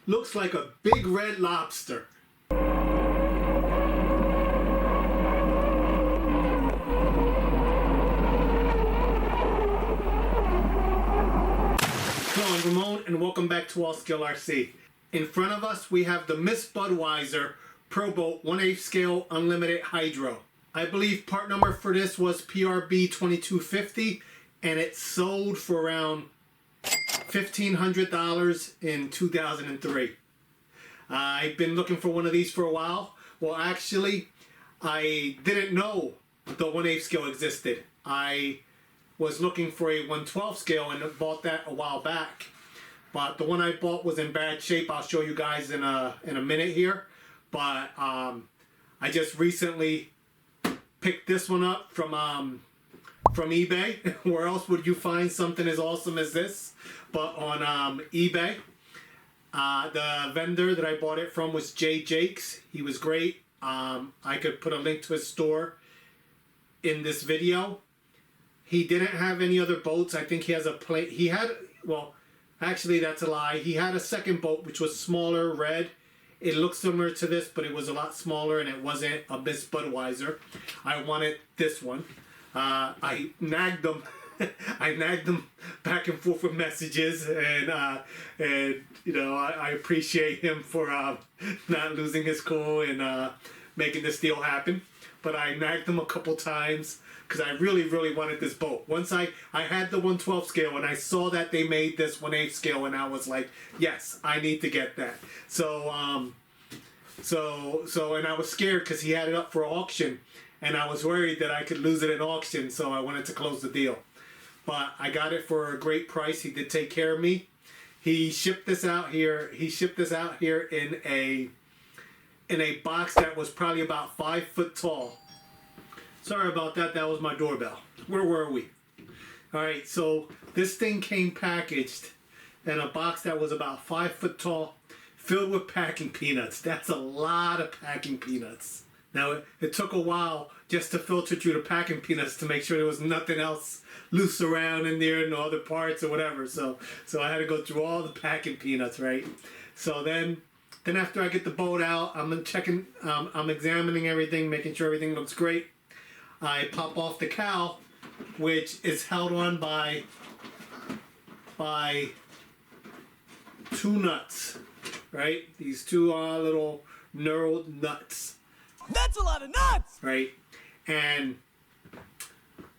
looks like a big red lobster. Hello, I'm Ramon and welcome back to All Skill RC. In front of us we have the Miss Budweiser Pro Boat 1/8 scale Unlimited Hydro. I believe part number for this was PRB2250 and it sold for around $1,500 in 2003. I've been looking for one of these for a while. Well, actually, I didn't know the 1/8 scale existed. I was looking for a 1/12 scale and bought that a while back. But the one I bought was in bad shape. I'll show you guys in a minute here. But I just recently picked this one up from eBay. Where else would you find something as awesome as this? But on eBay. The vendor that I bought it from was Jay Jakes. He was great. I could put a link to his store in this video. He didn't have any other boats. I think he has a plate. He had, well, actually that's a lie. He had a second boat which was smaller, red. It looked similar to this, but it was a lot smaller and it wasn't a Miss Budweiser. I wanted this one. I nagged them. I nagged them back and forth with messages, and you know, I appreciate him for not losing his cool and making this deal happen. But I nagged him a couple times because I really wanted this boat. Once I had the 1/12 scale and I saw that they made this 1/8 scale, and I was like, yes, I need to get that. So and I was scared because he had it up for auction, and I was worried that I could lose it at auction, so I wanted to close the deal. But I got it for a great price. He did take care of me. He shipped this out here. He shipped this out here in a box that was probably about 5 foot tall. Sorry about that. That was my doorbell. Where were we? All right. So this thing came packaged in a box that was about 5 foot tall, filled with packing peanuts. That's a lot of packing peanuts. Now it took a while just to filter through the packing peanuts to make sure there was nothing else loose around in there, no other parts or whatever. So I had to go through all the packing peanuts, right? So then after I get the boat out, I'm checking, I'm examining everything, making sure everything looks great. I pop off the cowl, which is held on by 2 nuts, right? These 2 little knurled nuts. That's a lot of nuts! Right? And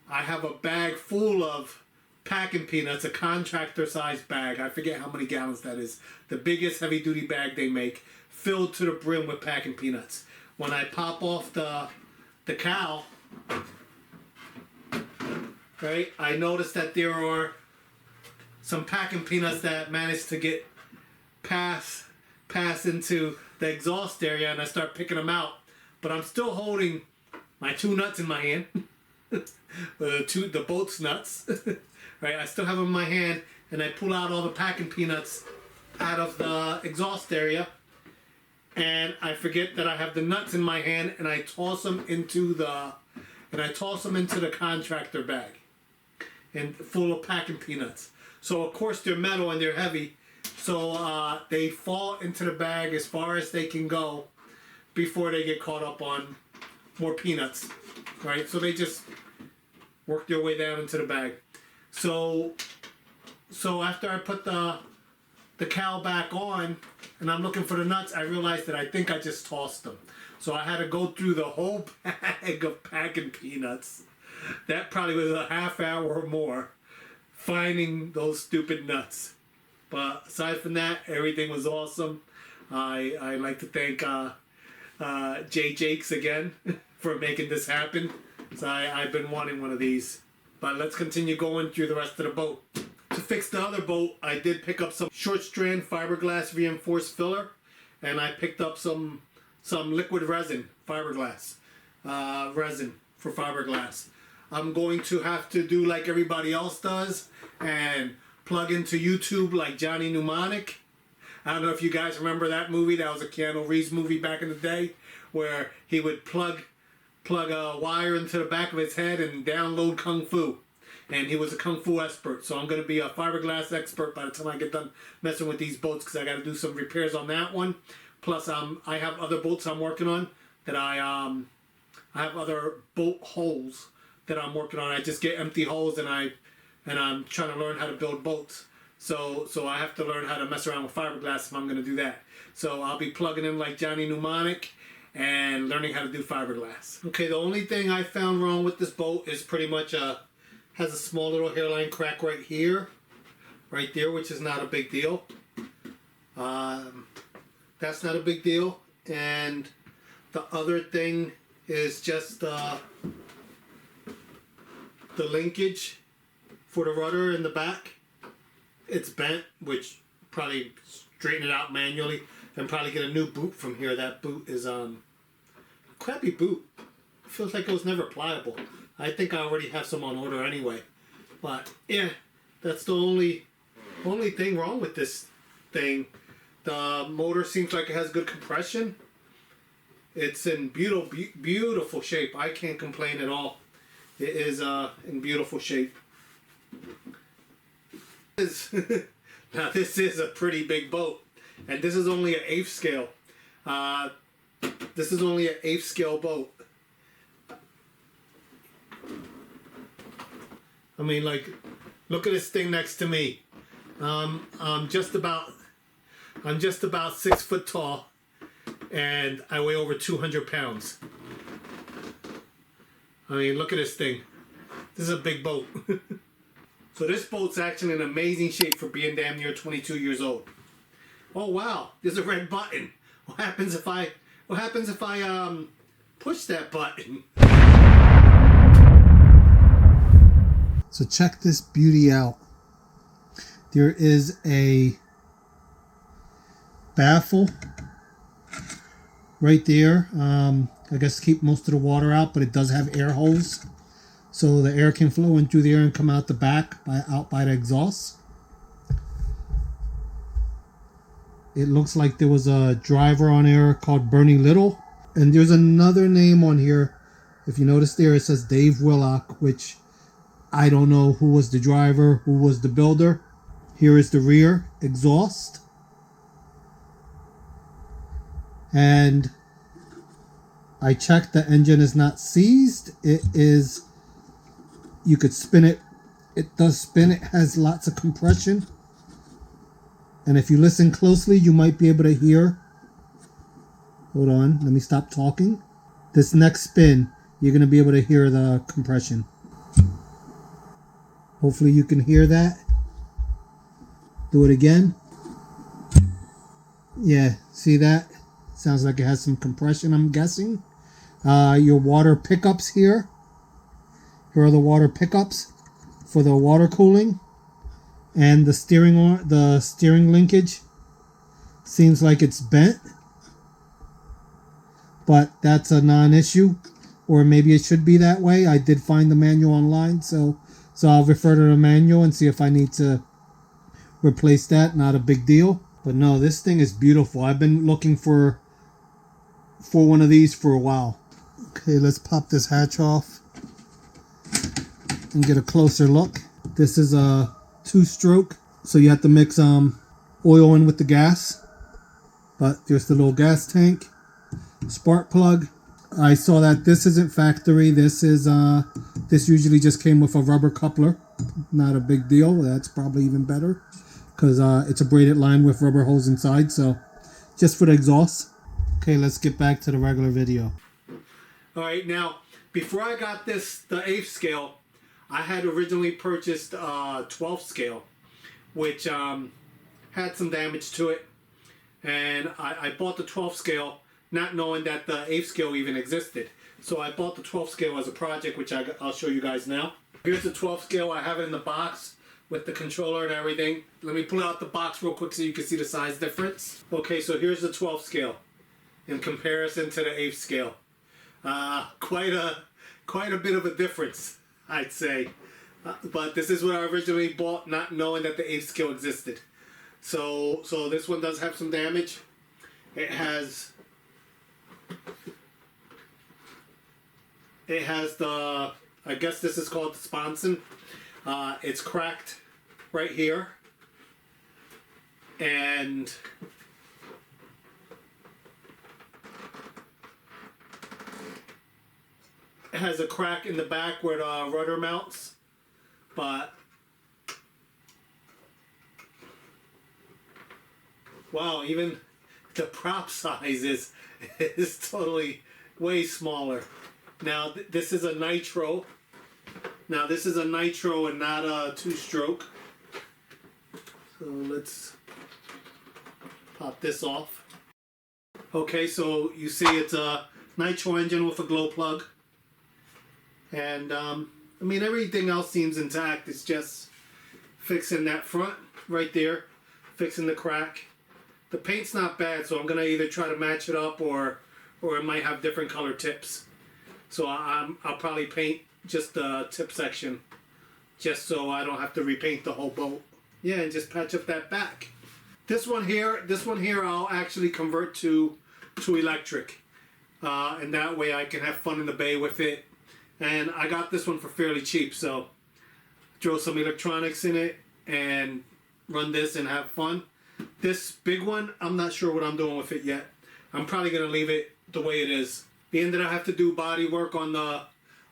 I have a bag full of packing peanuts, a contractor sized bag. I forget how many gallons that is. The biggest heavy duty bag they make, filled to the brim with packing peanuts. When I pop off the cowl, right, I noticed that there are some packing peanuts that managed to get pass into the exhaust area, and I start picking them out. But I'm still holding my 2 nuts in my hand. The boat's nuts. Right, I still have them in my hand, and I pull out all the packing peanuts out of the exhaust area, and I forget that I have the nuts in my hand, and I toss them into the contractor bag, and full of packing peanuts. So of course they're metal and they're heavy, so they fall into the bag as far as they can go before they get caught up on more peanuts, right? So they just work their way down into the bag. So after I put the cowl back on and I'm looking for the nuts, I realized that I think I just tossed them. So I had to go through the whole bag of packing peanuts. That probably was a half hour or more finding those stupid nuts. But aside from that, everything was awesome. I like to thank Jay Jakes again for making this happen. So I've been wanting one of these. But let's continue going through the rest of the boat. To fix the other boat, I did pick up some short strand fiberglass reinforced filler, and I picked up some liquid resin, fiberglass resin for fiberglass. I'm going to have to do like everybody else does and plug into YouTube like Johnny Mnemonic. I don't know if you guys remember that movie. That was a Keanu Reeves movie back in the day where he would plug a wire into the back of his head and download Kung Fu. and he was a kung fu expert. So I'm going to be a fiberglass expert by the time I get done messing with these boats, because I got to do some repairs on that one. Plus, I have other boats I'm working on that I have other boat hulls that I'm working on. I just get empty hulls, and I'm trying to learn how to build boats. So I have to learn how to mess around with fiberglass if I'm going to do that. So I'll be plugging in like Johnny Mnemonic and learning how to do fiberglass. Okay, the only thing I found wrong with this boat is pretty much has a small little hairline crack right here, right there, which is not a big deal. That's not a big deal. And the other thing is just the linkage for the rudder in the back. It's bent, which probably straighten it out manually and probably get a new boot from here. That boot is a crappy boot. It feels like it was never pliable. I think I already have some on order anyway. But yeah, that's the only thing wrong with this thing. The motor seems like it has good compression. It's in beautiful shape. I can't complain at all. It is in beautiful shape. Now this is a pretty big boat, and this is only an 1/8 scale. This is only an 1/8 scale boat. I mean, like, look at this thing next to me. I'm just about 6 foot tall, and I weigh over 200 pounds. I mean, look at this thing. This is a big boat. So this boat's actually in amazing shape for being damn near 22 years old. Oh wow, there's a red button. What happens if I push that button? So check this beauty out. There is a baffle right there. I guess to keep most of the water out, but it does have air holes, so the air can flow in through there and come out the back out by the exhaust. It looks like there was a driver on there called Bernie Little, and there's another name on here. If you notice there, it says Dave Willock, which I don't know who was the driver, who was the builder. Here is the rear exhaust, and I checked, the engine is not seized. It is, you could spin it. It does spin. It has lots of compression. And if you listen closely, you might be able to hear. Hold on, let me stop talking. This next spin, you're going to be able to hear the compression. Hopefully you can hear that. Do it again. Yeah, see that? Sounds like it has some compression, I'm guessing. Your water pickups here. Here are the water pickups for the water cooling. And the steering linkage seems like it's bent. But that's a non-issue. Or maybe it should be that way. I did find the manual online, so I'll refer to the manual and see if I need to replace that. Not a big deal. But no, this thing is beautiful. I've been looking for one of these for a while. Okay, let's pop this hatch off and get a closer look. This is a 2-stroke, so you have to mix oil in with the gas. But there's the little gas tank, spark plug. I saw that this isn't factory. This is this usually just came with a rubber coupler. Not a big deal. That's probably even better because it's a braided line with rubber holes inside. So just for the exhaust. Okay, let's get back to the regular video. All right, now before I got the 1/8 scale, I had originally purchased a 12 scale, which had some damage to it, and I bought the 12 scale not knowing that the 1/8 scale even existed. So I bought the 12 scale as a project, which I'll show you guys now. Here's the 12 scale. I have it in the box with the controller and everything. Let me pull out the box real quick so you can see the size difference. Okay, so here's the 12 scale in comparison to the 1/8 scale. Quite a bit of a difference, I'd say. But this is what I originally bought, not knowing that the 1/8 scale existed. So this one does have some damage. It has the I guess this is called the sponson. It's cracked right here. And it has a crack in the back where the rudder mounts. But wow, even the prop size is totally way smaller. Now this is a nitro. Now this is a nitro and not a two-stroke. So let's pop this off. Okay, so you see it's a nitro engine with a glow plug. And I mean, everything else seems intact. It's just fixing that front right there, fixing the crack. The paint's not bad, so I'm gonna either try to match it up or it might have different color tips. So I'll probably paint just the tip section, just so I don't have to repaint the whole boat. Yeah, and just patch up that back. This one here, I'll actually convert to electric, and that way I can have fun in the bay with it. And I got this one for fairly cheap, so throw some electronics in it and run this and have fun. This big one, I'm not sure what I'm doing with it yet. I'm probably gonna leave it the way it is. Being that I have to do body work on the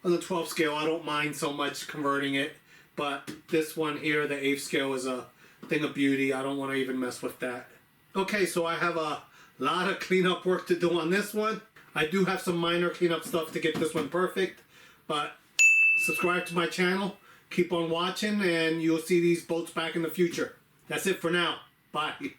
12 scale, I don't mind so much converting it. But this one here, the 8th scale, is a thing of beauty. I don't want to even mess with that. Okay, so I have a lot of cleanup work to do on this one. I do have some minor cleanup stuff to get this one perfect. But subscribe to my channel, keep on watching, and you'll see these boats back in the future. That's it for now. Bye.